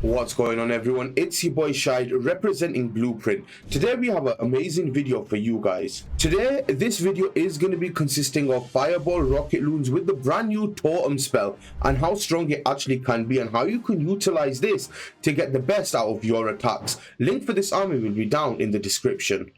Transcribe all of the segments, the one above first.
What's going on, everyone? It's your boy Shide representing Blueprint. Today we have an amazing video for you guys. Today this video is going to be consisting of Fireball Rocket Loons with the brand new Totem spell and how strong it actually can be and how you can utilize this to get the best out of your attacks. Link for this army will be down in the description.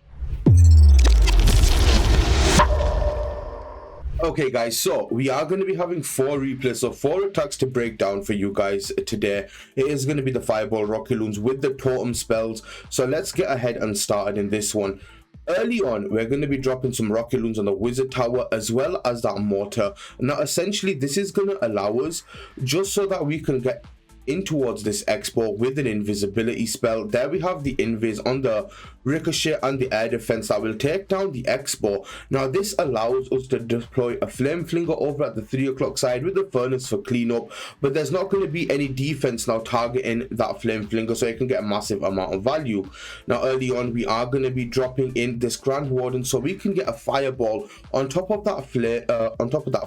Okay guys, so we are going to be having 4 replays, so 4 attacks to break down for you guys today. It is going to be the Fireball Rocket Loons with the Totem spells, so let's get ahead and started in this one. Early on, we're going to be dropping some Rocket Loons on the Wizard Tower as well as that Mortar. Now essentially this is going to allow us just so that we can get in towards this expo with an invisibility spell. There we have the invis on the ricochet and the air defense that will take down the expo. Now this allows us to deploy a flame flinger over at the 3 o'clock side with the furnace for cleanup, but there's not going to be any defense now targeting that flame flinger, so you can get a massive amount of value. Now early on we are going to be dropping in this Grand Warden so we can get a fireball on top of that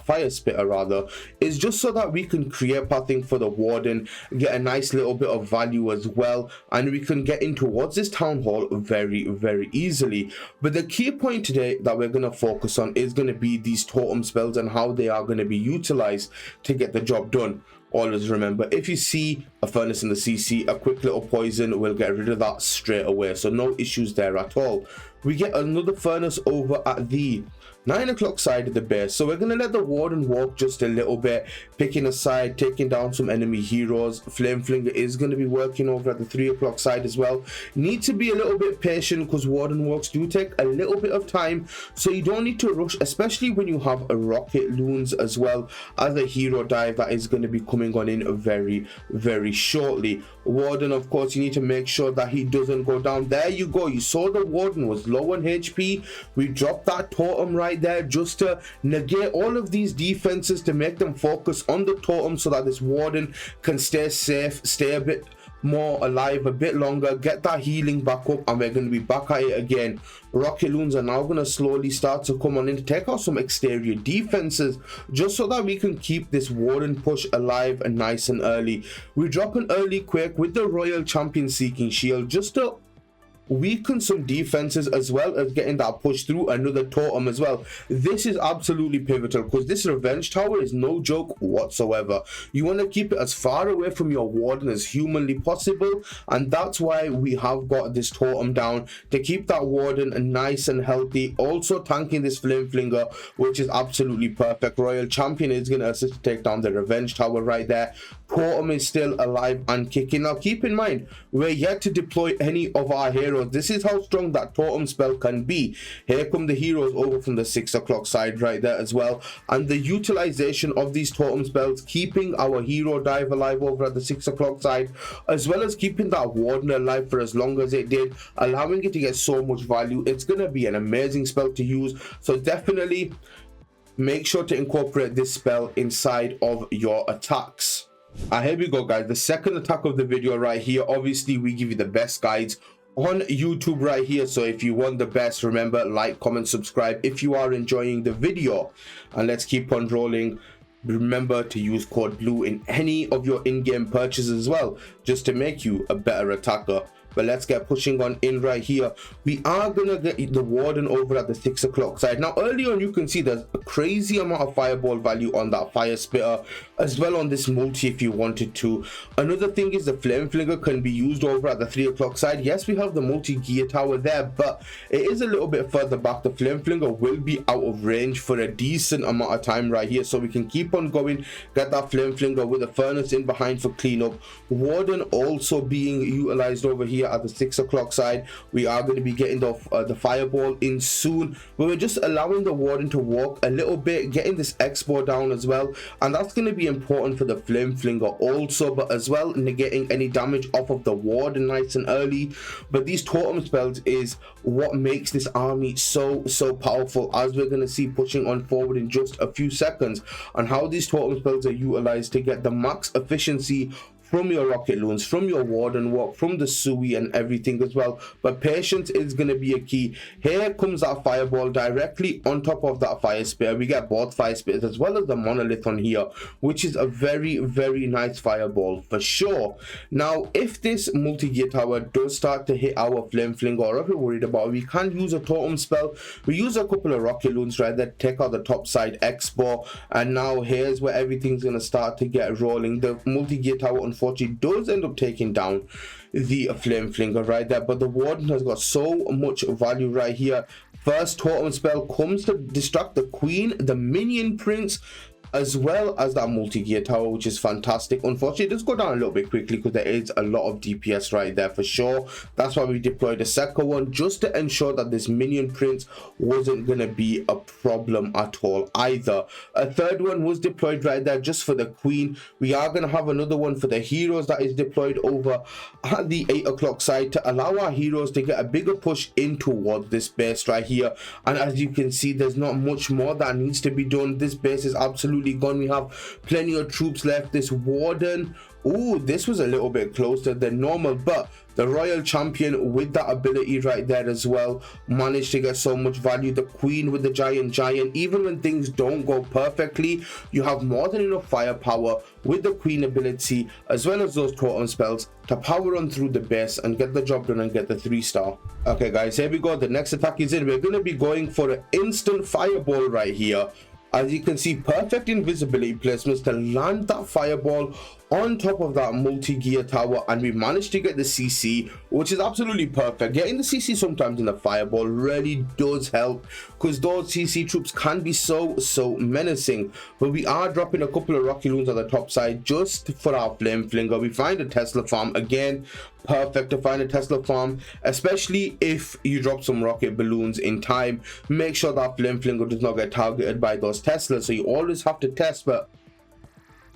fire spitter rather, is just so that we can create pathing for the warden, get a nice little bit of value as well, and we can get in towards this town hall very easily. But the key point today that we're going to focus on is going to be these totem spells and how they are going to be utilized to get the job done. Always remember, if you see a furnace in the CC, a quick little poison will get rid of that straight away, so no issues there at all. We get another furnace over at the 9 o'clock side of the base, so we're going to let the warden walk just a little bit, picking a side, taking down some enemy heroes. Flame flinger is going to be working over at the 3 o'clock side as well. Need to be a little bit patient because warden walks do take a little bit of time, so you don't need to rush, especially when you have a Rocket Loons as well as a hero dive that is going to be coming on in very shortly. Warden, of course, you need to make sure that he doesn't go down. There you go, you saw the warden was low on HP. We dropped that totem right there just to negate all of these defenses, to make them focus on the totem so that this warden can stay safe, stay a bit more alive a bit longer, get that healing back up, and we're going to be back at it again. Rocket Loons are now going to slowly start to come on in to take out some exterior defenses just so that we can keep this warden push alive and nice and early. We drop an early quake with the Royal Champion Seeking Shield just to weaken some defenses as well as getting that push through another totem as well. This is absolutely pivotal because this revenge tower is no joke whatsoever. You want to keep it as far away from your warden as humanly possible, and that's why we have got this totem down to keep that warden nice and healthy, also tanking this flame flinger, which is absolutely perfect. Royal Champion is going to assist to take down the revenge tower right there. Totem is still alive and kicking. Now keep in mind, we're yet to deploy any of our heroes. This is how strong that totem spell can be. Here come the heroes over from the 6 o'clock side right there as well, and the utilization of these totem spells, keeping our hero dive alive over at the 6 o'clock side, as well as keeping that warden alive for as long as it did, allowing it to get so much value. It's going to be an amazing spell to use, so definitely make sure to incorporate this spell inside of your attacks. Here we go guys, the second attack of the video right here. Obviously we give you the best guides on YouTube right here, so if you want the best, remember, like, comment, subscribe if you are enjoying the video, and let's keep on rolling. Remember to use code BLUE in any of your in-game purchases as well, just to make you a better attacker. But let's get pushing on in right here. We are gonna get the warden over at the 6 o'clock side. Now early on you can see there's a crazy amount of fireball value on that fire spitter, as well on this multi if you wanted to. Another thing is the flame flinger can be used over at the 3 o'clock side. Yes, we have the multi gear tower there, but it is a little bit further back. The flame flinger will be out of range for a decent amount of time right here, so we can keep on going, get that flame flinger with the furnace in behind for cleanup. Warden also being utilized over here at the 6 o'clock side. We are going to be getting the fireball in soon, but we're just allowing the warden to walk a little bit, getting this expo down as well, and that's going to be important for the flame flinger also, but as well negating any damage off of the warden nice and early. But these totem spells is what makes this army so powerful, as we're going to see pushing on forward in just a few seconds, and how these totem spells are utilized to get the max efficiency from your rocket loons, from your warden walk, from the Sui and everything as well. But patience is going to be a key. Here comes that fireball directly on top of that fire spear. We get both fire spears as well as the monolith on here, which is a very, very nice fireball for sure. Now, if this multi-gear tower does start to hit our flame fling, or if we're worried about it, we can use a totem spell. We use a couple of rocket loons right there, take out the top side expo, and now here's where everything's going to start to get rolling. The multi-gear tower unfortunately does end up taking down the flame flinger right there, but the warden has got so much value right here. First totem spell comes to distract the queen, the minion prince, as well as that multi-gear tower, which is fantastic. Unfortunately, it does go down a little bit quickly because there is a lot of DPS right there for sure. That's why we deployed a second one, just to ensure that this minion prince wasn't going to be a problem at all either. A third one was deployed right there just for the queen. We are going to have another one for the heroes that is deployed over at the 8 o'clock side to allow our heroes to get a bigger push in towards this base right here. And as you can see, there's not much more that needs to be done. This base is absolutely gone. We have plenty of troops left. This warden, oh, this was a little bit closer than normal, but the royal champion with that ability right there as well managed to get so much value. The queen with the giant, even when things don't go perfectly, you have more than enough firepower with the queen ability as well as those totem spells to power on through the base and get the job done and get the 3-star. Okay guys, here we go. The next attack is in. We're going to be going for an instant fireball right here. As you can see, perfect invisibility placements to land that fireball on top of that multi-gear tower, and we managed to get the CC, which is absolutely perfect. Getting the CC sometimes in the fireball really does help, because those CC troops can be so menacing. But we are dropping a couple of rocky loons on the top side just for our flame flinger. We find a Tesla farm again. Perfect to find a Tesla farm, especially if you drop some rocket balloons in time. Make sure that flame flinger does not get targeted by those Teslas, so you always have to test. But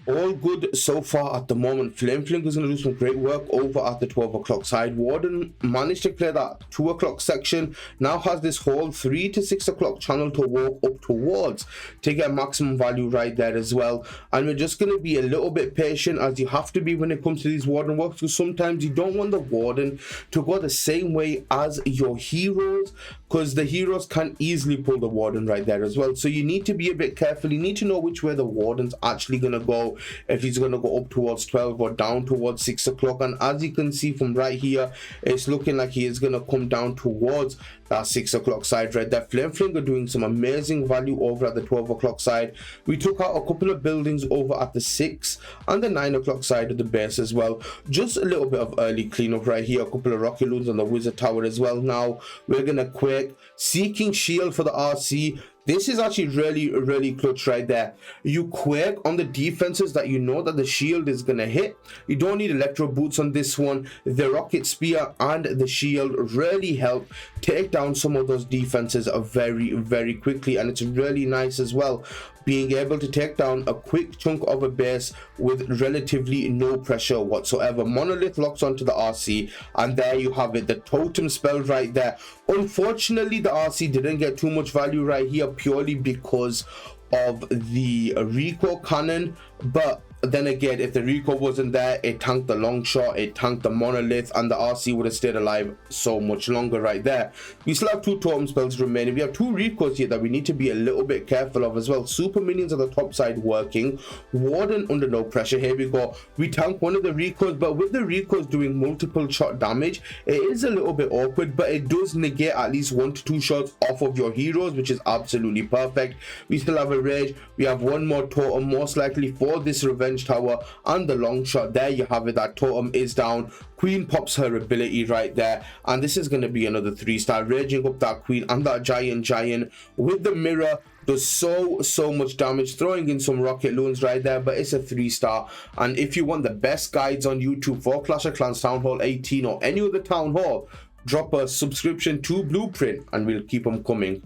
all good so far at the moment. Flame flinger is going to do some great work over at the 12 o'clock side. Warden managed to clear that 2 o'clock section, now has this whole 3 to 6 o'clock channel to walk up towards to get maximum value right there as well. And we're just going to be a little bit patient, as you have to be when it comes to these warden works, because sometimes you don't want the warden to go the same way as your heroes, because the heroes can easily pull the warden right there as well. So you need to be a bit careful. You need to know which way the warden's actually going to go, if he's going to go up towards 12 or down towards 6 o'clock. And as you can see from right here, it's looking like he is going to come down towards that 6 o'clock side right there. Flame flinger doing some amazing value over at the 12 o'clock side. We took out a couple of buildings over at the 6 and the 9 o'clock side of the base as well. Just a little bit of early cleanup right here. A couple of rocket loons on the wizard tower as well. Now we're going to quake, seeking shield for the RC. This is actually really clutch right there. You quake on the defenses that you know that the shield is gonna hit. You don't need electro boots on this one. The rocket spear and the shield really help take down some of those defenses very quickly, and it's really nice as well, being able to take down a quick chunk of a base with relatively no pressure whatsoever. Monolith locks onto the RC, and there you have it, the totem spell right there. Unfortunately, the RC didn't get too much value right here, purely because of the recoil cannon. But then again, if the recoil wasn't there, it tanked the long shot, it tanked the monolith, and the RC would have stayed alive so much longer right there. We still have 2 totem spells remaining. We have 2 recoils here that we need to be a little bit careful of as well. Super minions on the top side working. Warden under no pressure. Here we go. We tank one of the recoils, but with the recoils doing multiple shot damage, it is a little bit awkward, but it does negate at least 1 to 2 shots off of your heroes, which is absolutely perfect. We still have a rage. We have 1 more totem, most likely for this revenge tower, and the long shot. There you have it, that totem is down. Queen pops her ability right there, and this is going to be another 3-star, raging up that queen. And that giant with the mirror does so much damage, throwing in some rocket loons right there, but it's a 3-star. And if you want the best guides on YouTube for Clash of Clans Town Hall 18 or any other town hall, drop a subscription to Blueprint and we'll keep them coming.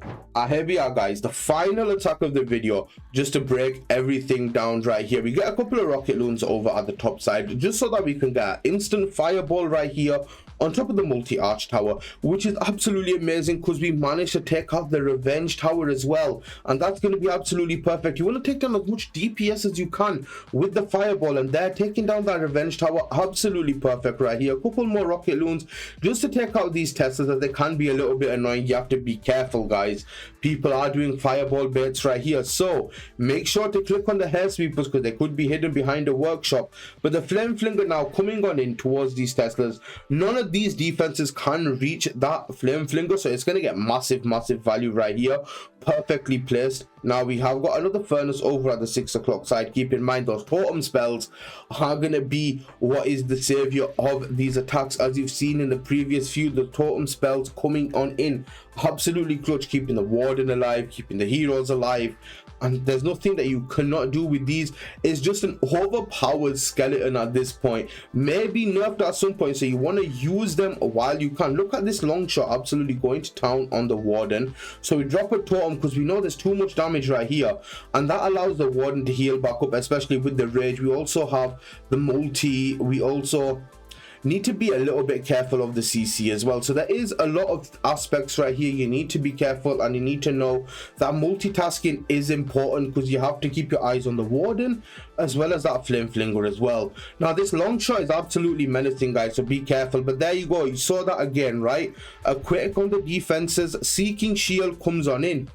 Here we are, guys, the final attack of the video, just to break everything down right here. We get a couple of rocket loons over at the top side just so that we can get instant fireball right here on top of the multi-arch tower, which is absolutely amazing because we managed to take out the revenge tower as well, and that's going to be absolutely perfect. You want to take down as much DPS as you can with the fireball, and they're taking down that revenge tower. Absolutely perfect right here. A couple more rocket loons just to take out these Teslas, as they can be a little bit annoying. You have to be careful, guys. People are doing fireball baits right here, so make sure to click on the hair sweepers because they could be hidden behind a workshop. But the flame flinger now coming on in towards these Teslas. None of these defenses can reach that flame flinger, so it's going to get massive value right here. Perfectly placed. Now we have got another furnace over at the 6 o'clock side. Keep in mind those totem spells are going to be what is the savior of these attacks, as you've seen in the previous few. The totem spells coming on in absolutely clutch, keeping the warden alive, keeping the heroes alive, and there's nothing that you cannot do with these. It's just an overpowered skeleton at this point, maybe nerfed at some point, so you want to use them while you can. Look at this long shot absolutely going to town on the warden, so we drop a totem because we know there's too much damage right here, and that allows the warden to heal back up, especially with the rage. We also have the multi. We also need to be a little bit careful of the CC as well. So there is a lot of aspects right here you need to be careful, and you need to know that multitasking is important because you have to keep your eyes on the warden as well as that flame flinger as well. Now this long shot is absolutely menacing, guys, so be careful. But there you go, you saw that again, right? A quick on the defenses. Seeking shield comes on in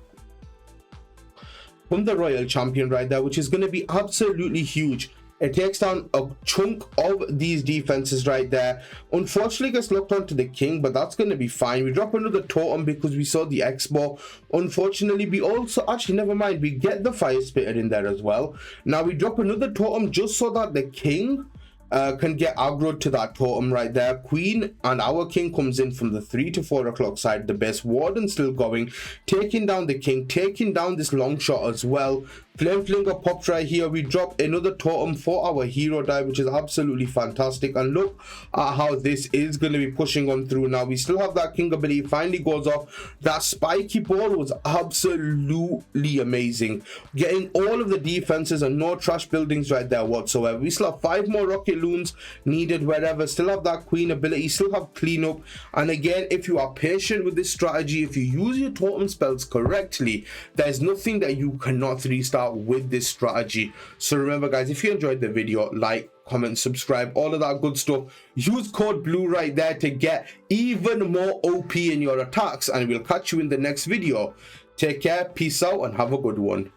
from the royal champion right there, which is going to be absolutely huge. It takes down a chunk of these defenses right there. Unfortunately gets locked onto the king, but that's going to be fine. We drop another totem because we saw the expo. Unfortunately, we also, actually never mind, we get the fire spitter in there as well. Now we drop another totem just so that the king can get aggroed to that totem right there. Queen and our king comes in from the 3 to 4 o'clock side. The best warden still going, taking down the king, taking down this long shot as well. Flame flinger pops right here. We drop another totem for our hero dive, which is absolutely fantastic. And look at how this is going to be pushing on through. Now we still have that king ability, finally goes off. That spiky ball was absolutely amazing, getting all of the defenses and no trash buildings right there whatsoever. We still have 5 more rocket loons needed wherever. Still have that queen ability, still have cleanup. And again, if you are patient with this strategy, if you use your totem spells correctly, there's nothing that you cannot 3-star with this strategy. So remember, guys, if you enjoyed the video, like, comment, subscribe, all of that good stuff. Use code BLUE right there to get even more OP in your attacks, and we'll catch you in the next video. Take care, peace out, and have a good one.